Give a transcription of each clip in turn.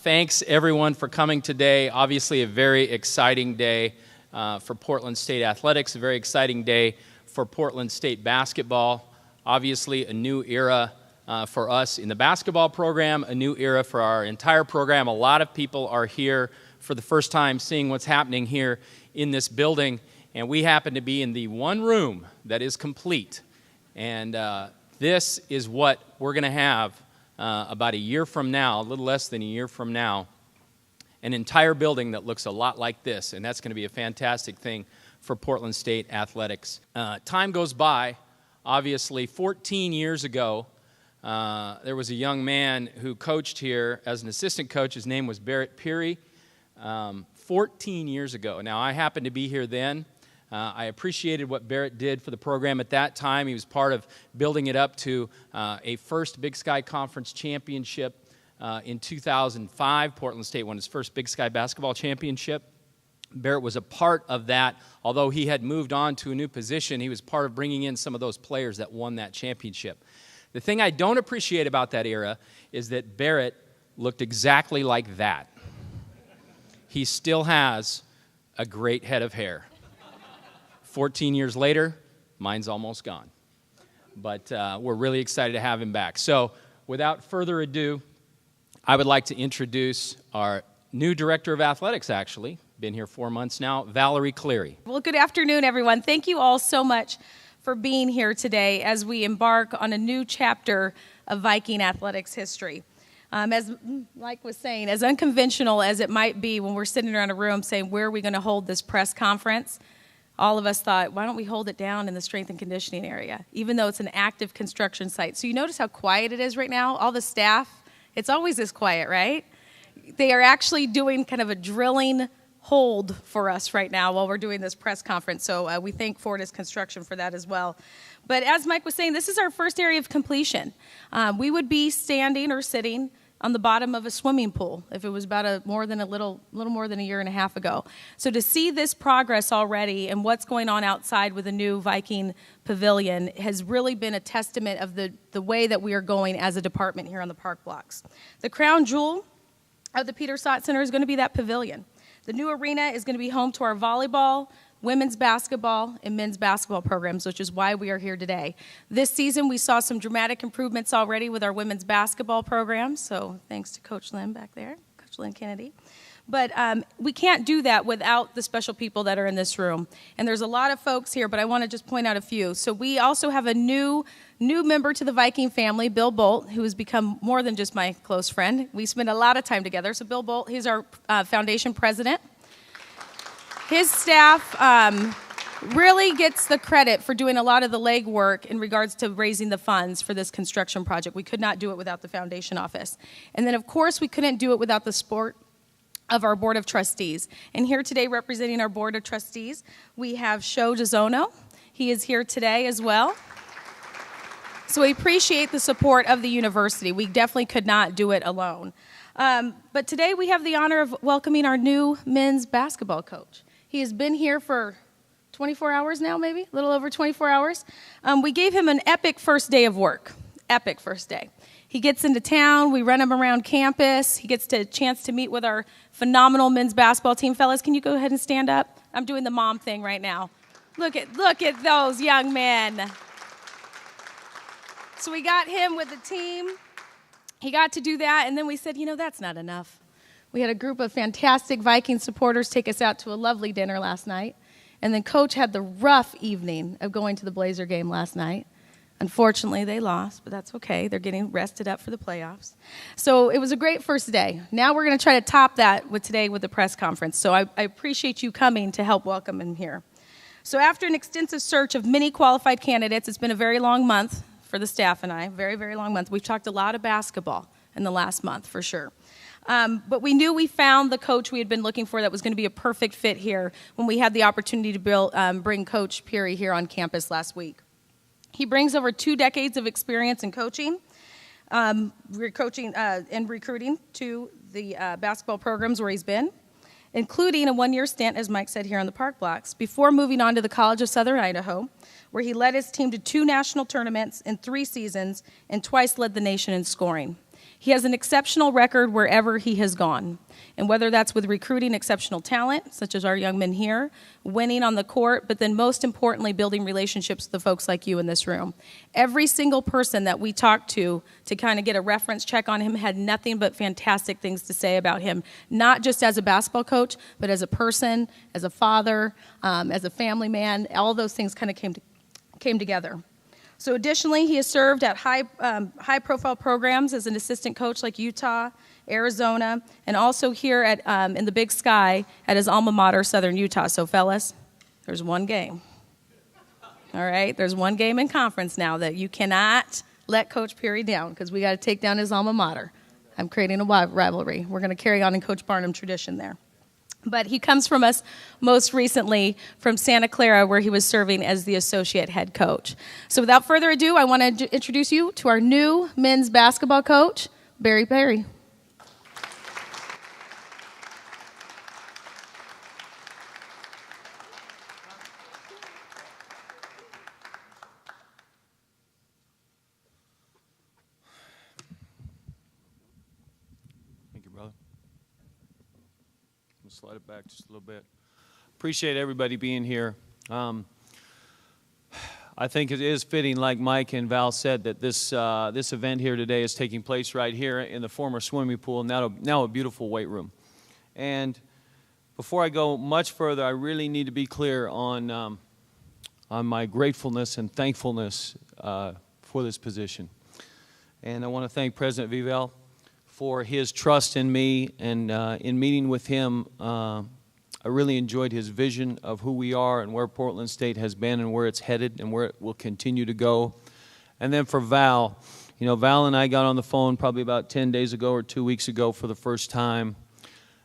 Thanks, everyone, for coming today. Obviously, a very exciting day for Portland State Athletics, a very exciting day for Portland State basketball. Obviously, a new era for us in the basketball program, a new era for our entire program. A lot of people are here for the first time seeing what's happening here in this building, and we happen to be in the one room that is complete. And this is what we're going to have about a year from now, a little less than a year from now, an entire building that looks a lot like this, and that's going to be a fantastic thing for Portland State Athletics. Time goes by. Obviously, 14 years ago, there was a young man who coached here as an assistant coach. His name was Barret Peery. 14 years ago. Now, I happened to be here then. I appreciated what Barret did for the program at that time. He was part of building it up to a first Big Sky Conference championship in 2005. Portland State won its first Big Sky basketball championship. Barret was a part of that. Although he had moved on to a new position, he was part of bringing in some of those players that won that championship. The thing I don't appreciate about that era is that Barret looked exactly like that. He still has a great head of hair. 14 years later, mine's almost gone. But we're really excited to have him back. So without further ado, I would like to introduce our new director of athletics, actually. Been here 4 months now, Valerie Cleary. Well, good afternoon, everyone. Thank you all so much for being here today as we embark on a new chapter of Viking athletics history. As Mike was saying, as unconventional as it might be when we're sitting around a room saying, where are we going to hold this press conference? All of us thought, why don't we hold it down in the strength and conditioning area, even though it's an active construction site. So you notice how quiet it is right now? All the staff, it's always this quiet, right? They are actually doing kind of a drilling hold for us right now while we're doing this press conference. So we thank Fortis Construction for that as well. But as Mike was saying, this is our first area of completion. We would be standing or sitting on the bottom of a swimming pool if it was about a little more than a year and a half ago. So to see this progress already and what's going on outside with the new Viking Pavilion has really been a testament of the way that we are going as a department here on the park blocks. The crown jewel of the Peter Stott Center is going to be that pavilion. The new arena is going to be home to our volleyball, women's basketball, and men's basketball programs, which is why we are here today. This season, we saw some dramatic improvements already with our women's basketball program, so thanks to Coach Lynn back there, Coach Lynn Kennedy. But we can't do that without the special people that are in this room. And there's a lot of folks here, but I want to just point out a few. So we also have a new member to the Viking family, Bill Bolt, who has become more than just my close friend. We spend a lot of time together. So Bill Bolt, he's our foundation president. His staff really gets the credit for doing a lot of the legwork in regards to raising the funds for this construction project. We could not do it without the foundation office. And then, of course, we couldn't do it without the support of our Board of Trustees. And here today representing our Board of Trustees, we have Sho DeZono. He is here today as well. So we appreciate the support of the university. We definitely could not do it alone. But today we have the honor of welcoming our new men's basketball coach. He has been here for 24 hours now, maybe, a little over 24 hours. We gave him an epic first day of work, epic first day. He gets into town, we run him around campus, he gets a chance to meet with our phenomenal men's basketball team. Fellas, can you go ahead and stand up? I'm doing the mom thing right now. Look at those young men. So we got him with the team. He got to do that, and then we said, that's not enough. We had a group of fantastic Viking supporters take us out to a lovely dinner last night. And then Coach had the rough evening of going to the Blazer game last night. Unfortunately, they lost, but that's okay. They're getting rested up for the playoffs. So it was a great first day. Now we're going to try to top that with the press conference. So I appreciate you coming to help welcome him here. So after an extensive search of many qualified candidates, it's been a very long month for the staff and I, very, very long month. We've talked a lot of basketball in the last month for sure. But we knew we found the coach we had been looking for that was going to be a perfect fit here when we had the opportunity to bring Coach Peery here on campus last week. He brings over 2 decades of experience in coaching and recruiting to the basketball programs where he's been, including a 1-year stint, as Mike said, here on the park blocks, before moving on to the College of Southern Idaho, where he led his team to 2 national tournaments in 3 seasons and twice led the nation in scoring. He has an exceptional record wherever he has gone. And whether that's with recruiting exceptional talent, such as our young men here, winning on the court, but then most importantly, building relationships with the folks like you in this room. Every single person that we talked to kind of get a reference check on him had nothing but fantastic things to say about him, not just as a basketball coach, but as a person, as a father, as a family man. All those things kind of came together. So additionally, he has served at high-profile programs as an assistant coach like Utah, Arizona, and also here at in the Big Sky at his alma mater, Southern Utah. So, fellas, there's one game. All right? There's one game in conference now that you cannot let Coach Peery down because we got to take down his alma mater. I'm creating a rivalry. We're going to carry on in Coach Barnum tradition there. But he comes from us most recently from Santa Clara, where he was serving as the associate head coach. So without further ado, I want to introduce you to our new men's basketball coach, Barret Peery. Thank you, brother. Slide it back just a little bit. Appreciate everybody being here. I think it is fitting, like Mike and Val said, that this event here today is taking place right here in the former swimming pool, now a beautiful weight room. And before I go much further, I really need to be clear on my gratefulness and thankfulness for this position. And I want to thank President Vivel for his trust in me, and in meeting with him, I really enjoyed his vision of who we are and where Portland State has been and where it's headed and where it will continue to go. And then for Val, you know, Val and I got on the phone probably about 10 days ago or 2 weeks ago for the first time.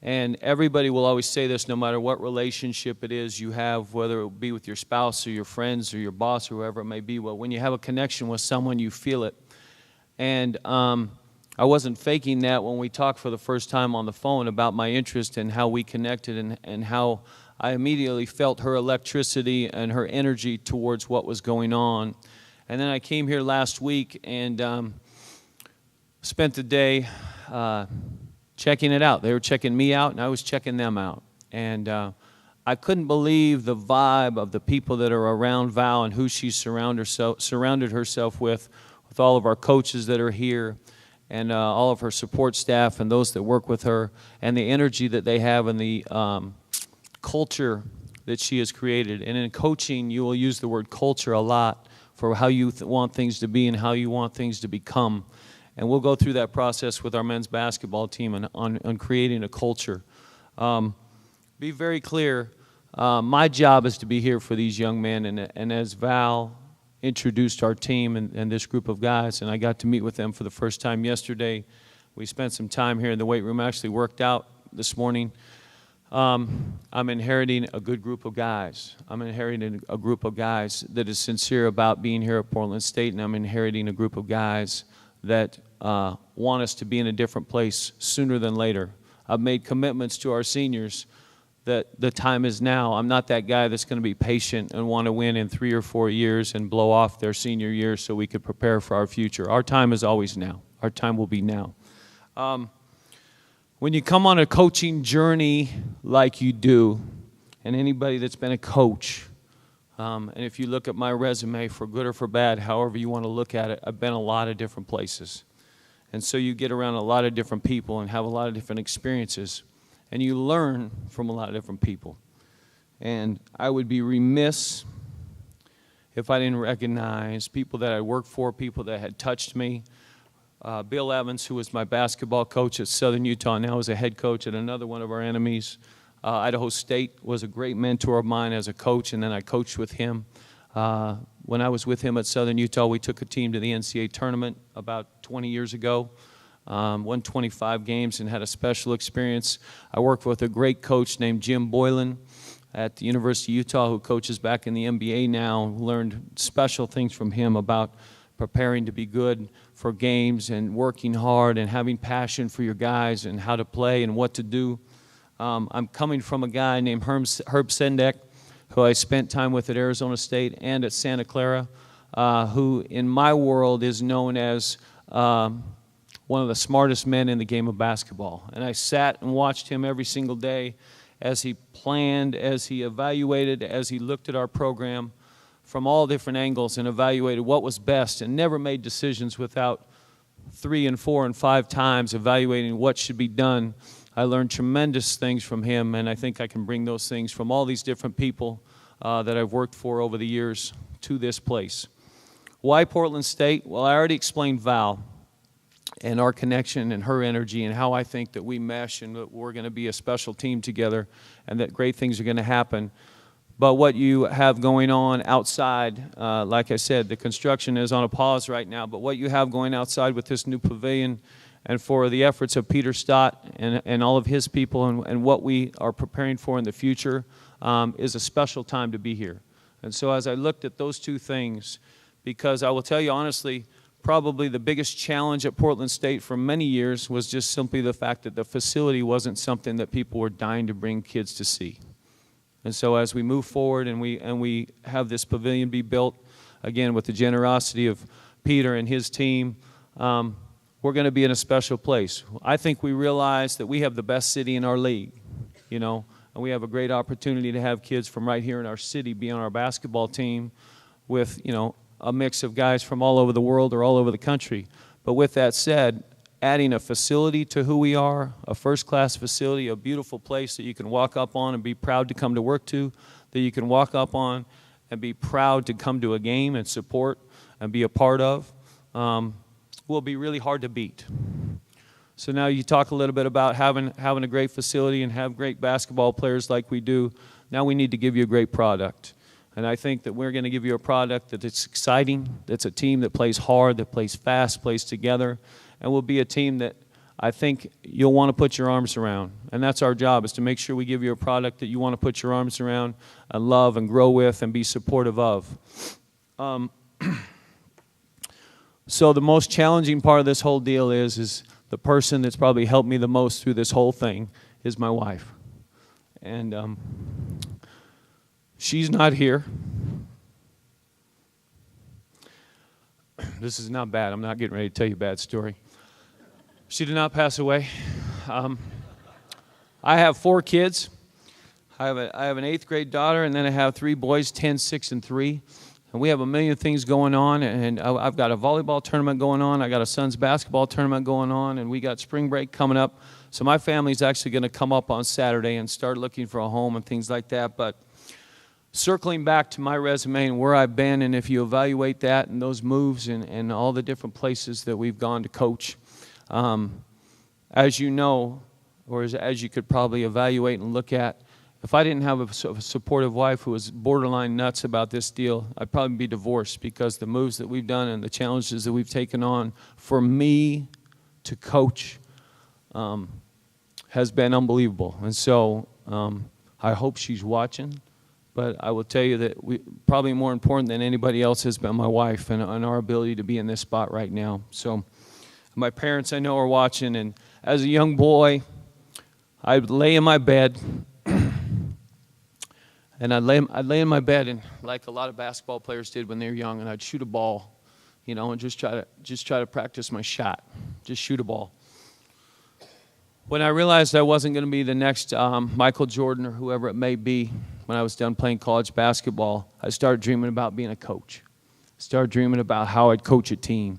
And everybody will always say this, no matter what relationship it is you have, whether it be with your spouse or your friends or your boss or whoever it may be, well, when you have a connection with someone, you feel it. And I wasn't faking that when we talked for the first time on the phone about my interest and how we connected and how I immediately felt her electricity and her energy towards what was going on. And then I came here last week and spent the day checking it out. They were checking me out, and I was checking them out. And I couldn't believe the vibe of the people that are around Val and who she surrounded herself with all of our coaches that are here, and all of her support staff and those that work with her, and the energy that they have and the culture that she has created. And in coaching, you will use the word culture a lot for how you want things to be and how you want things to become. And we'll go through that process with our men's basketball team on creating a culture. Be very clear, my job is to be here for these young men, and as Val introduced our team and this group of guys, and I got to meet with them for the first time yesterday. We spent some time here in the weight room, actually worked out this morning. I'm inheriting a good group of guys. I'm inheriting a group of guys that is sincere about being here at Portland State, and I'm inheriting a group of guys that want us to be in a different place sooner than later. I've made commitments to our seniors that the time is now. I'm not that guy that's going to be patient and want to win in 3 or 4 years and blow off their senior year so we could prepare for our future. Our time is always now. Our time will be now. When you come on a coaching journey like you do, and anybody that's been a coach, and if you look at my resume, for good or for bad, however you want to look at it, I've been a lot of different places. And so you get around a lot of different people and have a lot of different experiences. And you learn from a lot of different people. And I would be remiss if I didn't recognize people that I worked for, people that had touched me. Bill Evans, who was my basketball coach at Southern Utah, now is a head coach at another one of our enemies. Idaho State was a great mentor of mine as a coach, and then I coached with him. When I was with him at Southern Utah, we took a team to the NCAA tournament about 20 years ago. Won 25 games and had a special experience. I worked with a great coach named Jim Boylan at the University of Utah, who coaches back in the NBA now. Learned special things from him about preparing to be good for games and working hard and having passion for your guys and how to play and what to do. I'm coming from a guy named Herb Sendek, who I spent time with at Arizona State and at Santa Clara, who in my world is known as one of the smartest men in the game of basketball. And I sat and watched him every single day as he planned, as he evaluated, as he looked at our program from all different angles and evaluated what was best, and never made decisions without 3 and 4 and 5 times evaluating what should be done. I learned tremendous things from him, and I think I can bring those things from all these different people that I've worked for over the years to this place. Why Portland State? Well, I already explained Val and our connection and her energy and how I think that we mesh and that we're going to be a special team together and that great things are going to happen. But what you have going on outside, like I said, the construction is on a pause right now, but what you have going outside with this new pavilion and for the efforts of Peter Stott and all of his people and what we are preparing for in the future is a special time to be here. And so as I looked at those two things, because I will tell you honestly, probably the biggest challenge at Portland State for many years was just simply the fact that the facility wasn't something that people were dying to bring kids to see. And so as we move forward and we have this pavilion be built, again, with the generosity of Peter and his team, we're going to be in a special place. I think we realize that we have the best city in our league, you know, and we have a great opportunity to have kids from right here in our city be on our basketball team with, you know, a mix of guys from all over the world or all over the country. But with that said, adding a facility to who we are, a first-class facility, a beautiful place that you can walk up on and be proud to come to work to, that you can walk up on and be proud to come to a game and support and be a part of, will be really hard to beat. So now you talk a little bit about having a great facility and have great basketball players like we do. Now we need to give you a great product. And I think that we're going to give you a product that it's exciting, that's a team that plays hard, that plays fast, plays together, and will be a team that I think you'll want to put your arms around. And that's our job, is to make sure we give you a product that you want to put your arms around and love and grow with and be supportive of. So the most challenging part of this whole deal is the person that's probably helped me the most through this whole thing is my wife. And she's not here. This is not bad. I'm not getting ready to tell you a bad story. She did not pass away. I have 4 kids. I have an 8th grade daughter, and then I have 3 boys, 10, 6, and 3. And we have a million things going on, and I've got a volleyball tournament going on. I got a son's basketball tournament going on, and we got spring break coming up. So my family's actually going to come up on Saturday and start looking for a home and things like that. But circling back to my resume and where I've been, and if you evaluate that and those moves and all the different places that we've gone to coach, as you know, or as you could probably evaluate and look at, if I didn't have a supportive wife who was borderline nuts about this deal, I'd probably be divorced, because the moves that we've done and the challenges that we've taken on for me to coach has been unbelievable. And so I hope she's watching. But I will tell you that probably more important than anybody else has been my wife and our ability to be in this spot right now. So my parents, I know, are watching. And as a young boy, I'd lay in my bed. And I'd lay in my bed, and like a lot of basketball players did when they were young, and I'd shoot a ball, you know, and just try to practice my shot, just shoot a ball. When I realized I wasn't going to be the next Michael Jordan or whoever it may be, when I was done playing college basketball, I started dreaming about being a coach. I started dreaming about how I'd coach a team.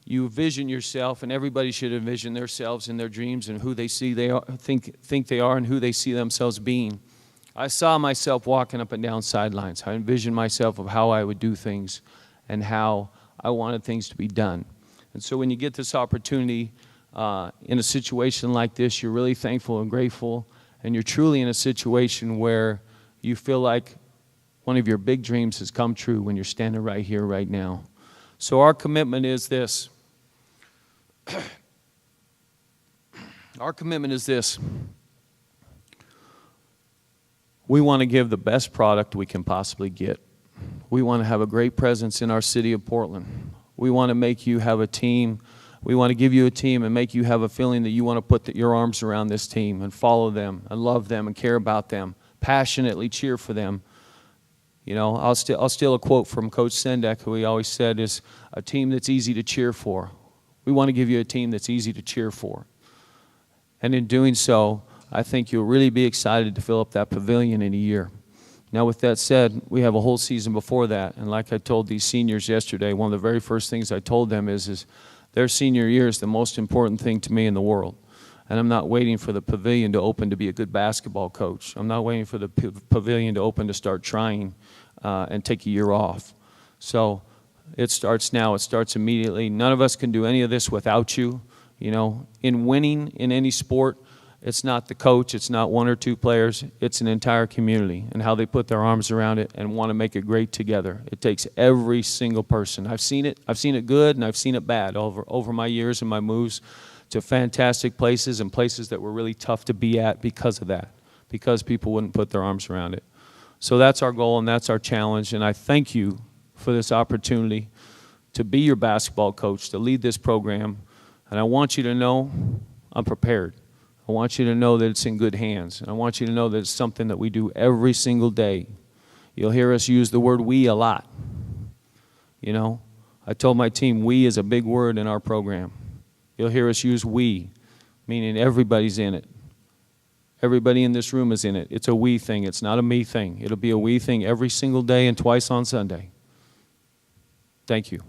You envision yourself, and everybody should envision themselves and their dreams and who they see they are, think they are, and who they see themselves being. I saw myself walking up and down sidelines. I envisioned myself of how I would do things and how I wanted things to be done. And so when you get this opportunity in a situation like this, you're really thankful and grateful, and you're truly in a situation where you feel like one of your big dreams has come true when you're standing right here, right now. So our commitment is this. Our commitment is this. We want to give the best product we can possibly get. We want to have a great presence in our city of Portland. We want to make you have a team. We want to give you a team and make you have a feeling that you want to put your arms around this team and follow them and love them and care about them, passionately cheer for them. You know, I'll steal a quote from Coach Sendek, who he always said is, a team that's easy to cheer for We want to give you a team that's easy to cheer for. And in doing so, I think you'll really be excited to fill up that pavilion in a year. Now, with that said, we have a whole season before that. And like I told these seniors yesterday, one of the very first things I told them is their senior year is the most important thing to me in the world. And I'm not waiting for the pavilion to open to be a good basketball coach. I'm not waiting for the pavilion to open to start trying and take a year off. So it starts now. It starts immediately. None of us can do any of this without you. You know, in winning in any sport, it's not the coach, it's not one or two players, it's an entire community and how they put their arms around it and want to make it great together. It takes every single person. I've seen it good and I've seen it bad over my years and my moves to fantastic places and places that were really tough to be at because of that, because people wouldn't put their arms around it. So that's our goal and that's our challenge, and I thank you for this opportunity to be your basketball coach, to lead this program, and I want you to know I'm prepared. I want you to know that it's in good hands. And I want you to know that it's something that we do every single day. You'll hear us use the word we a lot. You know, I told my team we is a big word in our program. You'll hear us use we, meaning everybody's in it. Everybody in this room is in it. It's a we thing. It's not a me thing. It'll be a we thing every single day and twice on Sunday. Thank you.